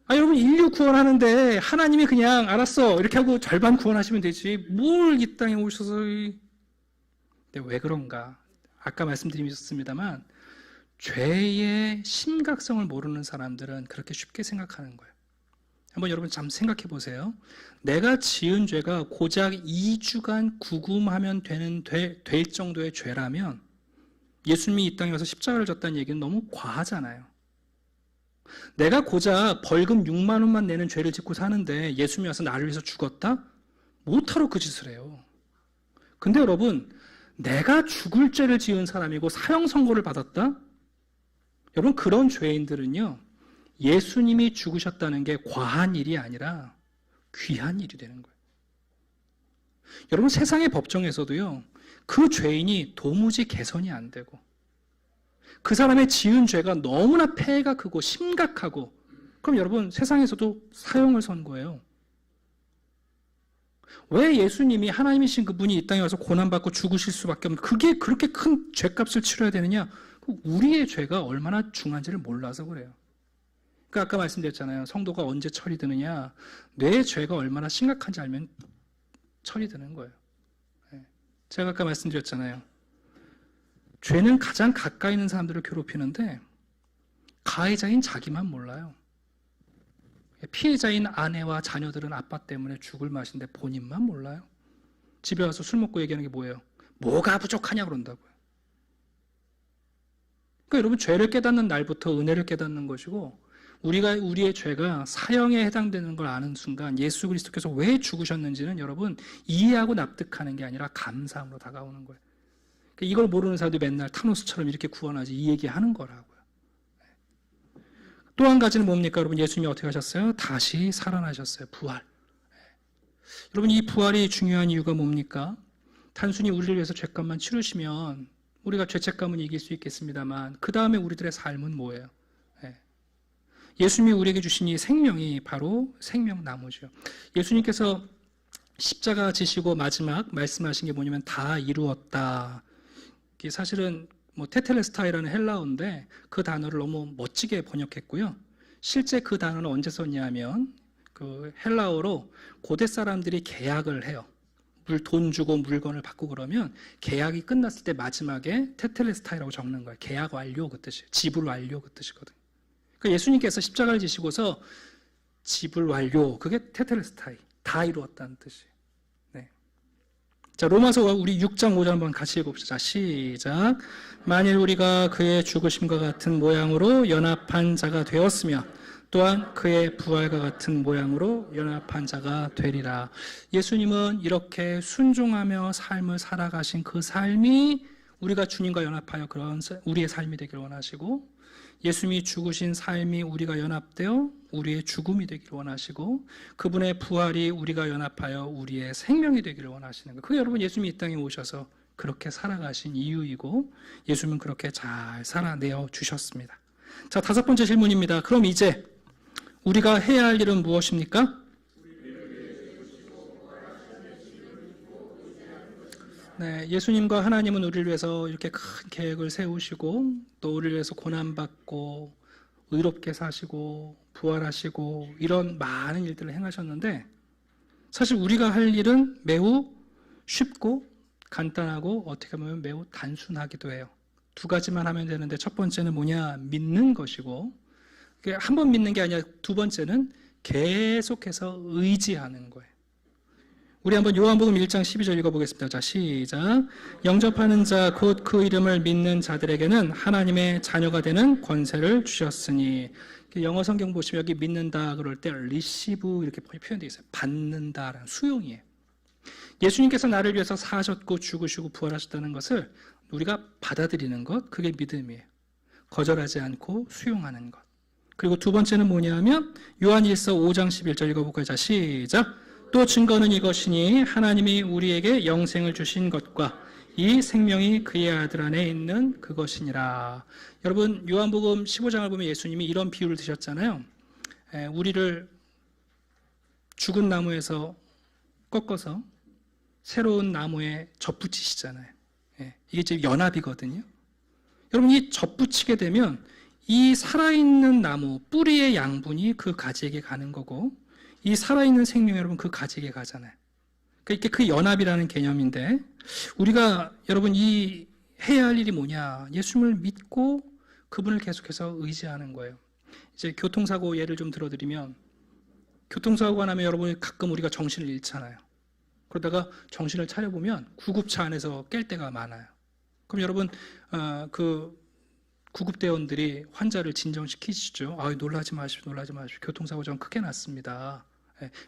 여러분, 인류 구원하는데 하나님이 그냥 알았어 이렇게 하고 절반 구원하시면 되지 뭘 이 땅에 오셔서. 근데 왜 그런가? 아까 말씀드렸습니다만 죄의 심각성을 모르는 사람들은 그렇게 쉽게 생각하는 거예요. 한번 여러분 잠 생각해 보세요. 내가 지은 죄가 고작 2주간 구금하면 될 정도의 죄라면 예수님이 이 땅에 와서 십자가를 졌다는 얘기는 너무 과하잖아요. 내가 고작 벌금 6만 원만 내는 죄를 짓고 사는데 예수님이 와서 나를 위해서 죽었다? 못하러 그 짓을 해요. 근데 여러분, 내가 죽을 죄를 지은 사람이고 사형 선고를 받았다? 여러분, 그런 죄인들은요, 예수님이 죽으셨다는 게 과한 일이 아니라 귀한 일이 되는 거예요. 여러분, 세상의 법정에서도요, 그 죄인이 도무지 개선이 안 되고 그 사람의 지은 죄가 너무나 폐해가 크고 심각하고, 그럼 여러분 세상에서도 사형을 선고해요. 왜 예수님이 하나님이신 그분이 이 땅에 와서 고난받고 죽으실 수밖에 없는, 그게 그렇게 큰 죄값을 치러야 되느냐? 우리의 죄가 얼마나 중한지를 몰라서 그래요. 그러니까 아까 말씀드렸잖아요. 성도가 언제 철이 드느냐? 내 죄가 얼마나 심각한지 알면 철이 드는 거예요. 제가 아까 말씀드렸잖아요. 죄는 가장 가까이 있는 사람들을 괴롭히는데 가해자인 자기만 몰라요. 피해자인 아내와 자녀들은 아빠 때문에 죽을 맛인데 본인만 몰라요. 집에 와서 술 먹고 얘기하는 게 뭐예요? 뭐가 부족하냐 그런다고요. 그러니까 여러분, 죄를 깨닫는 날부터 은혜를 깨닫는 것이고, 우리의 죄가 사형에 해당되는 걸 아는 순간 예수 그리스도께서 왜 죽으셨는지는 여러분 이해하고 납득하는 게 아니라 감사함으로 다가오는 거예요. 이걸 모르는 사람들이 맨날 타노스처럼 이렇게 구원하지 이 얘기하는 거라고요. 또 한 가지는 뭡니까? 여러분, 예수님이 어떻게 하셨어요? 다시 살아나셨어요. 부활. 여러분, 이 부활이 중요한 이유가 뭡니까? 단순히 우리를 위해서 죄값만 치르시면 우리가 죄책감은 이길 수 있겠습니다만 그 다음에 우리들의 삶은 뭐예요? 예수님이 우리에게 주신 이 생명이 바로 생명나무죠. 예수님께서 십자가 지시고 마지막 말씀하신 게 뭐냐면 다 이루었다. 이게 사실은 테텔레스타이라는 헬라어인데 그 단어를 너무 멋지게 번역했고요. 실제 그 단어는 언제 썼냐면 그 헬라어로 고대 사람들이 계약을 해요. 돈 주고 물건을 받고 그러면 계약이 끝났을 때 마지막에 테텔레스타이라고 적는 거예요. 계약 완료 그 뜻이에요. 지불 완료 그 뜻이거든요. 그러니까 예수님께서 십자가를 지시고서 지불 완료, 그게 테텔레스타이, 다 이루었다는 뜻이에요. 네. 자, 로마서 우리 6장 5절 한번 같이 읽어봅시다. 시작. 만일 우리가 그의 죽으심과 같은 모양으로 연합한 자가 되었으면 또한 그의 부활과 같은 모양으로 연합한 자가 되리라. 예수님은 이렇게 순종하며 삶을 살아가신 그 삶이 우리가 주님과 연합하여 그런 우리의 삶이 되기를 원하시고, 예수님이 죽으신 삶이 우리가 연합되어 우리의 죽음이 되기를 원하시고 그분의 부활이 우리가 연합하여 우리의 생명이 되기를 원하시는 거예요. 그게 여러분 예수님이 이 땅에 오셔서 그렇게 살아가신 이유이고 예수님은 그렇게 잘 살아내어 주셨습니다. 자, 5번째 질문입니다. 그럼 이제 우리가 해야 할 일은 무엇입니까? 네, 예수님과 하나님은 우리를 위해서 이렇게 큰 계획을 세우시고 또 우리를 위해서 고난받고 의롭게 사시고 부활하시고 이런 많은 일들을 행하셨는데 사실 우리가 할 일은 매우 쉽고 간단하고 어떻게 보면 매우 단순하기도 해요. 2가지만 하면 되는데 첫 번째는 뭐냐? 믿는 것이고 한 번 믿는 게 아니라 2번째는 계속해서 의지하는 거예요. 우리 한번 요한복음 1장 12절 읽어보겠습니다. 자, 시작. 영접하는 자 곧 그 이름을 믿는 자들에게는 하나님의 자녀가 되는 권세를 주셨으니. 영어 성경 보시면 여기 믿는다 그럴 때 receive 이렇게 표현되어 있어요. 받는다라는 수용이에요. 예수님께서 나를 위해서 사셨고 죽으시고 부활하셨다는 것을 우리가 받아들이는 것, 그게 믿음이에요. 거절하지 않고 수용하는 것. 그리고 2번째는 뭐냐면 요한일서 5장 11절 읽어볼까요? 자, 시작. 또 증거는 이것이니 하나님이 우리에게 영생을 주신 것과 이 생명이 그의 아들 안에 있는 그것이니라. 여러분 요한복음 15장을 보면 예수님이 이런 비유를 드셨잖아요. 우리를 죽은 나무에서 꺾어서 새로운 나무에 접붙이시잖아요. 이게 지금 연합이거든요. 여러분 이 접붙이게 되면 이 살아있는 나무 뿌리의 양분이 그 가지에게 가는 거고 이 살아있는 생명이 여러분 그 가지에게 가잖아요. 그러니까 그 연합이라는 개념인데 우리가 여러분 이 해야 할 일이 뭐냐? 예수님을 믿고 그분을 계속해서 의지하는 거예요. 이제 교통사고 예를 좀 들어드리면 교통사고가 나면 여러분 가끔 우리가 정신을 잃잖아요. 그러다가 정신을 차려보면 구급차 안에서 깰 때가 많아요. 그럼 여러분 그 구급대원들이 환자를 진정시키시죠. 놀라지 마십시오. 교통사고 좀 크게 났습니다.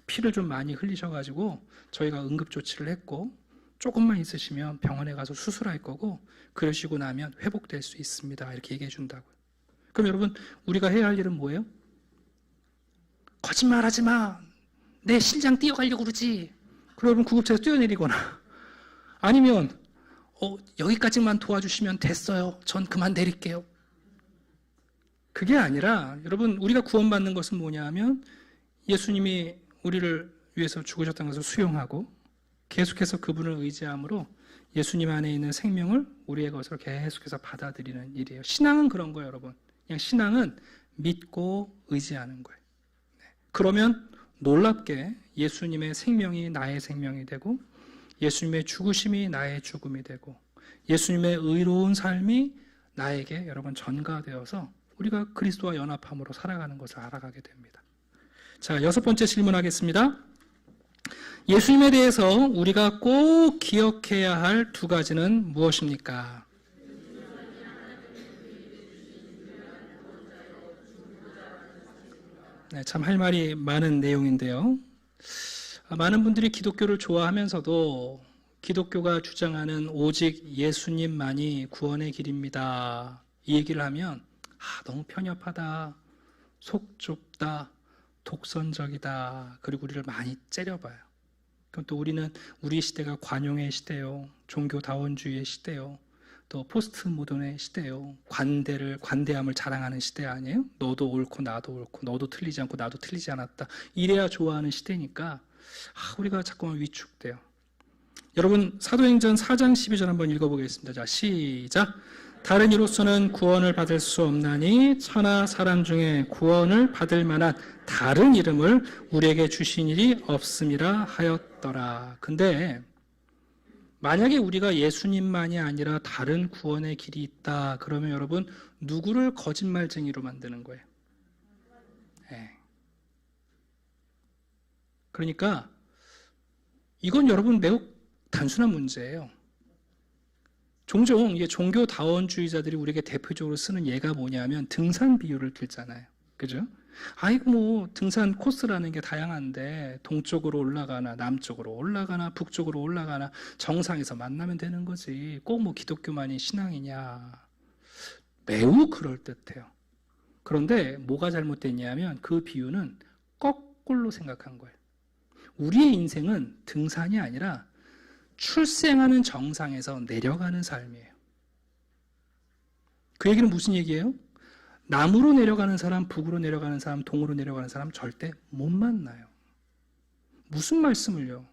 피를 좀 많이 흘리셔가지고 저희가 응급조치를 했고 조금만 있으시면 병원에 가서 수술할 거고 그러시고 나면 회복될 수 있습니다. 이렇게 얘기해 준다고요. 그럼 여러분 우리가 해야 할 일은 뭐예요? 거짓말하지 마. 내 심장 뛰어가려고 그러지. 그럼 여러분 구급차에서 뛰어내리거나 아니면 여기까지만 도와주시면 됐어요. 전 그만 내릴게요. 그게 아니라 여러분 우리가 구원받는 것은 뭐냐 하면 예수님이 우리를 위해서 죽으셨다는 것을 수용하고 계속해서 그분을 의지함으로 예수님 안에 있는 생명을 우리의 것으로 계속해서 받아들이는 일이에요. 신앙은 그런 거예요, 여러분. 그냥 신앙은 믿고 의지하는 거예요. 그러면 놀랍게 예수님의 생명이 나의 생명이 되고 예수님의 죽으심이 나의 죽음이 되고 예수님의 의로운 삶이 나에게 여러분 전가되어서 우리가 그리스도와 연합함으로 살아가는 것을 알아가게 됩니다. 자, 6번째 질문하겠습니다. 예수님에 대해서 우리가 꼭 기억해야 할 2가지는 무엇입니까? 네, 참 할 말이 많은 내용인데요. 많은 분들이 기독교를 좋아하면서도 기독교가 주장하는 오직 예수님만이 구원의 길입니다. 이 얘기를 하면 너무 편협하다, 속 좁다, 독선적이다, 그리고 우리를 많이 째려봐요. 그럼 또 우리는 우리 시대가 관용의 시대요, 종교다원주의의 시대요, 또 포스트 모던의 시대요, 관대함을 자랑하는 시대 아니에요? 너도 옳고 나도 옳고 너도 틀리지 않고 나도 틀리지 않았다, 이래야 좋아하는 시대니까 우리가 자꾸만 위축돼요. 여러분 사도행전 4장 12절 한번 읽어보겠습니다. 자, 시작. 다른 이로서는 구원을 받을 수 없나니 천하 사람 중에 구원을 받을 만한 다른 이름을 우리에게 주신 일이 없음이라 하였더라. 근데 만약에 우리가 예수님만이 아니라 다른 구원의 길이 있다 그러면 여러분 누구를 거짓말쟁이로 만드는 거예요? 그러니까 이건 여러분 매우 단순한 문제예요. 종종 이게 종교다원주의자들이 우리에게 대표적으로 쓰는 예가 뭐냐면 등산 비유를 들잖아요. 그죠? 등산 코스라는 게 다양한데 동쪽으로 올라가나 남쪽으로 올라가나 북쪽으로 올라가나 정상에서 만나면 되는 거지. 꼭 기독교만이 신앙이냐. 매우 그럴듯해요. 그런데 뭐가 잘못됐냐면 그 비유는 거꾸로 생각한 거예요. 우리의 인생은 등산이 아니라 출생하는 정상에서 내려가는 삶이에요. 그 얘기는 무슨 얘기예요? 남으로 내려가는 사람, 북으로 내려가는 사람, 동으로 내려가는 사람 절대 못 만나요. 무슨 말씀을요?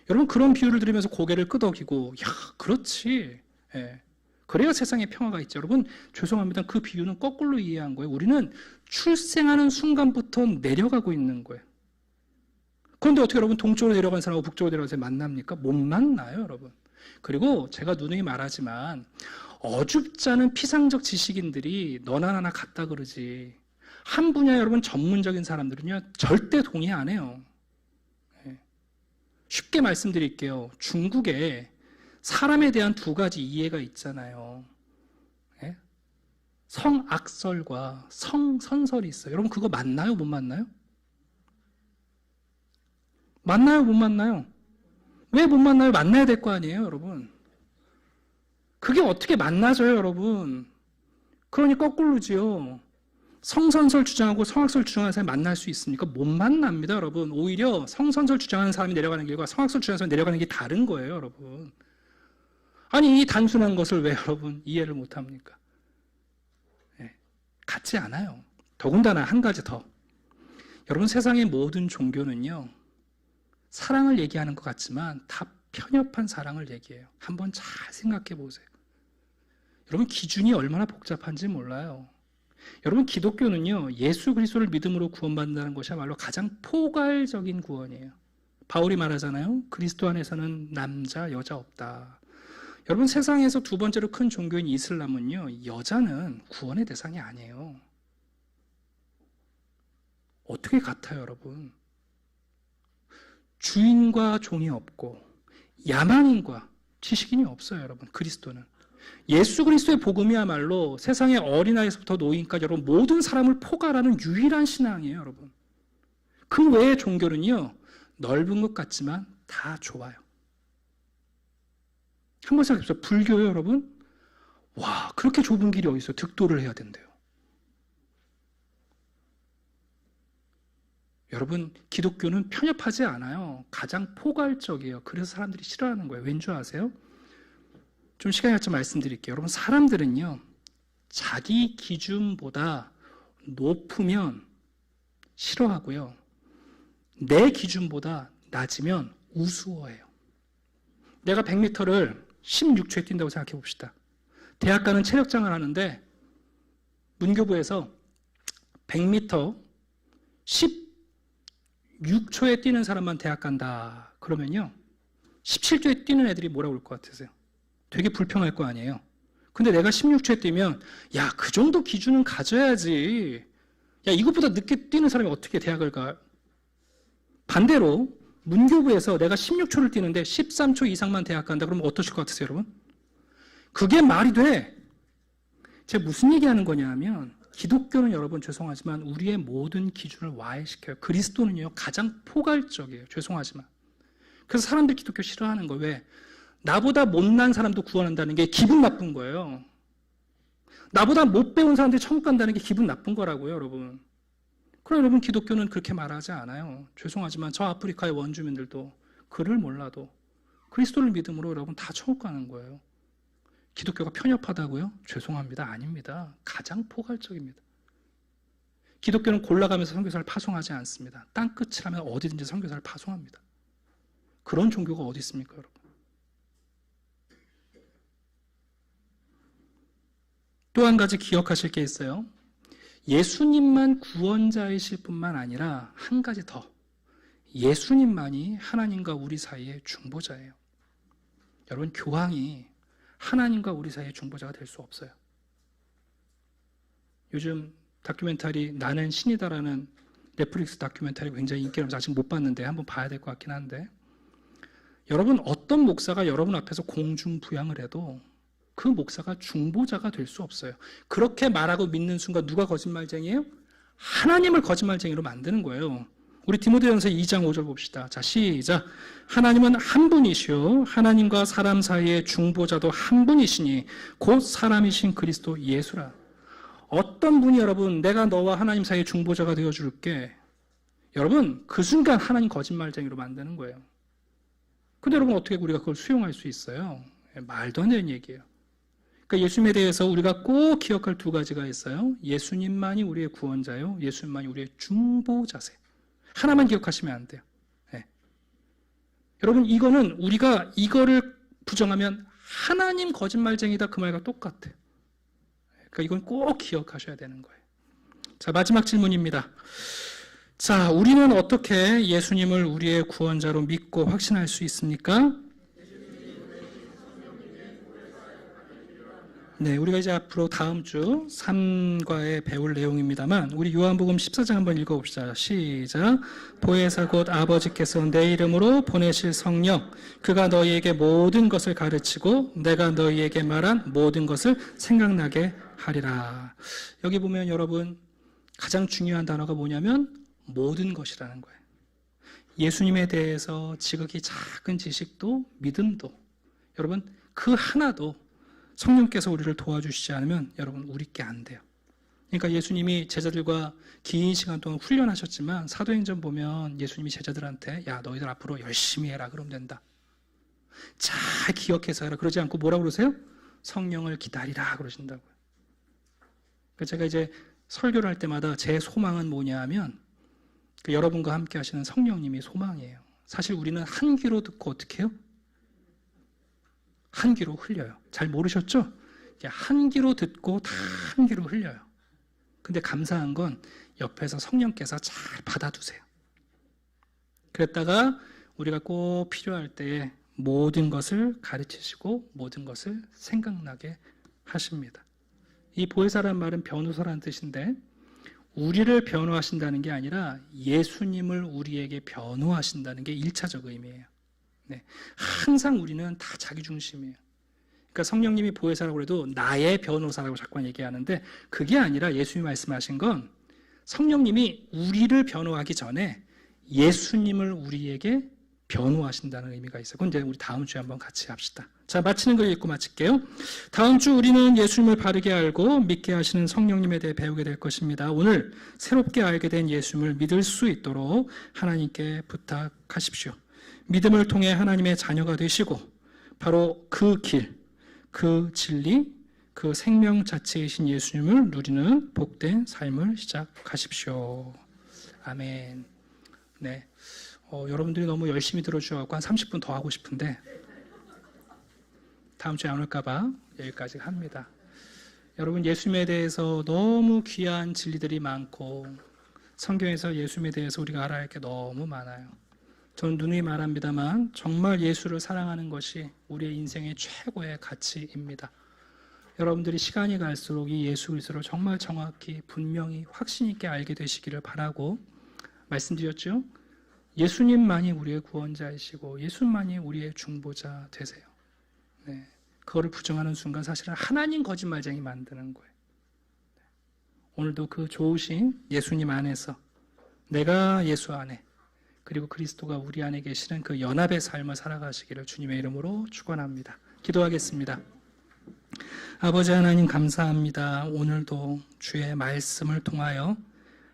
여러분 그런 비유를 들으면서 고개를 끄덕이고 야 그렇지. 예. 그래야 세상에 평화가 있죠. 여러분 죄송합니다. 그 비유는 거꾸로 이해한 거예요. 우리는 출생하는 순간부터 내려가고 있는 거예요. 그런데 어떻게 여러분 동쪽으로 내려가는 사람하고 북쪽으로 내려가는 사람이 만납니까? 못 만나요 여러분. 그리고 제가 누누이 말하지만 어줍지 않은 피상적 지식인들이 너나 나나 같다 그러지 한 분야 여러분 전문적인 사람들은요 절대 동의 안 해요. 쉽게 말씀드릴게요. 중국에 사람에 대한 두 가지 이해가 있잖아요. 성악설과 성선설이 있어요. 여러분 그거 맞나요? 못 맞나요? 맞나요? 못 만나요? 왜 못 만나요? 만나야 될 거 아니에요 여러분. 그게 어떻게 만나져요 여러분. 그러니 거꾸로지요. 성선설 주장하고 성악설 주장하는 사람이 만날 수 있습니까? 못 만납니다 여러분. 오히려 성선설 주장하는 사람이 내려가는 길과 성악설 주장하는 사람이 내려가는 길이 다른 거예요 여러분. 아니 이 단순한 것을 왜 여러분 이해를 못합니까? 네, 같지 않아요. 더군다나 한 가지 더. 여러분 세상의 모든 종교는요 사랑을 얘기하는 것 같지만 다 편협한 사랑을 얘기해요. 한번 잘 생각해 보세요. 여러분 기준이 얼마나 복잡한지 몰라요. 여러분 기독교는요 예수 그리스도를 믿음으로 구원받는다는 것이야말로 가장 포괄적인 구원이에요. 바울이 말하잖아요. 그리스도 안에서는 남자 여자 없다. 여러분 세상에서 두 번째로 큰 종교인 이슬람은요 여자는 구원의 대상이 아니에요. 어떻게 같아요 여러분? 주인과 종이 없고 야만인과 지식인이 없어요 여러분. 그리스도는 예수 그리스도의 복음이야말로 세상의 어린아이에서부터 노인까지 여러분 모든 사람을 포괄하는 유일한 신앙이에요 여러분. 그 외의 종교는요 넓은 것 같지만 다 좁아요. 한번 생각해보세요. 불교요 여러분. 와 그렇게 좁은 길이 어디 있어요. 득도를 해야 된대요. 여러분 기독교는 편협하지 않아요. 가장 포괄적이에요. 그래서 사람들이 싫어하는 거예요. 왠 줄 아세요? 좀 시간이 없지만 말씀드릴게요. 여러분 사람들은요 자기 기준보다 높으면 싫어하고요 내 기준보다 낮으면 우스워해요. 내가 100m를 16초에 뛴다고 생각해 봅시다. 대학 가는 체력장을 하는데 문교부에서 100m 16초에 뛰는 사람만 대학 간다 그러면요 17초에 뛰는 애들이 뭐라고 할 것 같으세요? 되게 불평할 거 아니에요. 근데 내가 16초에 뛰면 야 그 정도 기준은 가져야지. 야 이것보다 늦게 뛰는 사람이 어떻게 대학을 가? 반대로 문교부에서 내가 16초를 뛰는데 13초 이상만 대학 간다 그러면 어떠실 것 같으세요 여러분? 그게 말이 돼? 제가 무슨 얘기하는 거냐 하면 기독교는 여러분 죄송하지만 우리의 모든 기준을 와해시켜요. 그리스도는요 가장 포괄적이에요. 죄송하지만. 그래서 사람들이 기독교 싫어하는 거 왜? 나보다 못난 사람도 구원한다는 게 기분 나쁜 거예요. 나보다 못 배운 사람들이 천국 간다는 게 기분 나쁜 거라고요 여러분. 그럼 여러분 기독교는 그렇게 말하지 않아요. 죄송하지만 저 아프리카의 원주민들도 글을 몰라도 그리스도를 믿음으로 여러분 다 천국 가는 거예요. 기독교가 편협하다고요? 죄송합니다. 아닙니다. 가장 포괄적입니다. 기독교는 골라가면서 선교사를 파송하지 않습니다. 땅끝이라면 어디든지 선교사를 파송합니다. 그런 종교가 어디 있습니까 여러분? 또 한 가지 기억하실 게 있어요. 예수님만 구원자이실 뿐만 아니라 한 가지 더. 예수님만이 하나님과 우리 사이의 중보자예요. 여러분 교황이 하나님과 우리 사이의 중보자가 될 수 없어요. 요즘 다큐멘터리 나는 신이다라는 넷플릭스 다큐멘터리 굉장히 인기라면서 아직 못 봤는데 한번 봐야 될 것 같긴 한데 여러분 어떤 목사가 여러분 앞에서 공중부양을 해도 그 목사가 중보자가 될 수 없어요. 그렇게 말하고 믿는 순간 누가 거짓말쟁이에요? 하나님을 거짓말쟁이로 만드는 거예요. 우리 디모데전서 2장 5절 봅시다. 자, 시작. 하나님은 한 분이시요 하나님과 사람 사이의 중보자도 한 분이시니 곧 사람이신 그리스도 예수라. 어떤 분이 여러분 내가 너와 하나님 사이의 중보자가 되어줄게. 여러분 그 순간 하나님 거짓말쟁이로 만드는 거예요. 근데 여러분 어떻게 우리가 그걸 수용할 수 있어요? 말도 안 되는 얘기예요. 그러니까 예수님에 대해서 우리가 꼭 기억할 두 가지가 있어요. 예수님만이 우리의 구원자요. 예수님만이 우리의 중보자세요. 하나만 기억하시면 안 돼요. 네. 여러분 이거는 우리가 이거를 부정하면 하나님 거짓말쟁이다 그 말과 똑같아요. 그러니까 이건 꼭 기억하셔야 되는 거예요. 자, 마지막 질문입니다. 자, 우리는 어떻게 예수님을 우리의 구원자로 믿고 확신할 수 있습니까? 네, 우리가 이제 앞으로 다음 주 3과에 배울 내용입니다만 우리 요한복음 14장 한번 읽어봅시다. 시작. 보혜사 곧 아버지께서 내 이름으로 보내실 성령 그가 너희에게 모든 것을 가르치고 내가 너희에게 말한 모든 것을 생각나게 하리라. 여기 보면 여러분 가장 중요한 단어가 뭐냐면 모든 것이라는 거예요. 예수님에 대해서 지극히 작은 지식도 믿음도 여러분 그 하나도 성령께서 우리를 도와주시지 않으면 여러분 우리 게 안 돼요. 그러니까 예수님이 제자들과 긴 시간 동안 훈련하셨지만 사도행전 보면 예수님이 제자들한테 야 너희들 앞으로 열심히 해라 그러면 된다. 잘 기억해서 해라 그러지 않고 뭐라고 그러세요? 성령을 기다리라 그러신다고요. 그러니까 제가 이제 설교를 할 때마다 제 소망은 뭐냐 하면 여러분과 함께 하시는 성령님이 소망이에요. 사실 우리는 한 귀로 듣고 어떻게 해요? 한 귀로 흘려요. 잘 모르셨죠? 한 귀로 듣고 다 한 귀로 흘려요. 근데 감사한 건 옆에서 성령께서 잘 받아두세요. 그랬다가 우리가 꼭 필요할 때에 모든 것을 가르치시고 모든 것을 생각나게 하십니다. 이 보혜사라는 말은 변호사라는 뜻인데 우리를 변호하신다는 게 아니라 예수님을 우리에게 변호하신다는 게 1차적 의미예요. 네. 항상 우리는 다 자기 중심이에요. 그러니까 성령님이 보혜사라고 해도 나의 변호사라고 자꾸 얘기하는데 그게 아니라 예수님이 말씀하신 건 성령님이 우리를 변호하기 전에 예수님을 우리에게 변호하신다는 의미가 있어요. 그건 이제 우리 다음 주에 한번 같이 합시다. 자, 마치는 걸 읽고 마칠게요. 다음 주 우리는 예수님을 바르게 알고 믿게 하시는 성령님에 대해 배우게 될 것입니다. 오늘 새롭게 알게 된 예수님을 믿을 수 있도록 하나님께 부탁하십시오. 믿음을 통해 하나님의 자녀가 되시고 바로 그 길, 그 진리, 그 생명 자체이신 예수님을 누리는 복된 삶을 시작하십시오. 아멘. 네. 여러분들이 너무 열심히 들어주셔서 한 30분 더 하고 싶은데 다음 주에 안 올까봐 여기까지 합니다. 여러분 예수님에 대해서 너무 귀한 진리들이 많고 성경에서 예수님에 대해서 우리가 알아야 할 게 너무 많아요. 저는 누누이 말합니다만 정말 예수를 사랑하는 것이 우리의 인생의 최고의 가치입니다. 여러분들이 시간이 갈수록 이 예수 그리스도를 정말 정확히 분명히 확신 있게 알게 되시기를 바라고 말씀드렸죠. 예수님만이 우리의 구원자이시고 예수님만이 우리의 중보자 되세요. 네, 그거를 부정하는 순간 사실은 하나님 거짓말쟁이 만드는 거예요. 오늘도 그 좋으신 예수님 안에서 내가 예수 안에 그리고 그리스도가 우리 안에 계시는 그 연합의 삶을 살아가시기를 주님의 이름으로 축원합니다. 기도하겠습니다. 아버지 하나님 감사합니다. 오늘도 주의 말씀을 통하여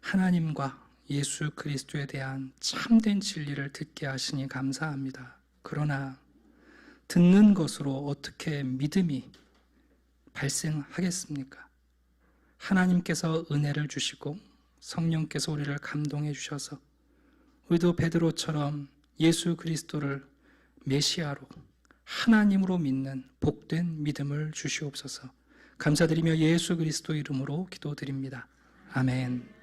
하나님과 예수 그리스도에 대한 참된 진리를 듣게 하시니 감사합니다. 그러나 듣는 것으로 어떻게 믿음이 발생하겠습니까? 하나님께서 은혜를 주시고 성령께서 우리를 감동해 주셔서 우리도 베드로처럼 예수 그리스도를 메시아로 하나님으로 믿는 복된 믿음을 주시옵소서. 감사드리며 예수 그리스도 이름으로 기도드립니다. 아멘.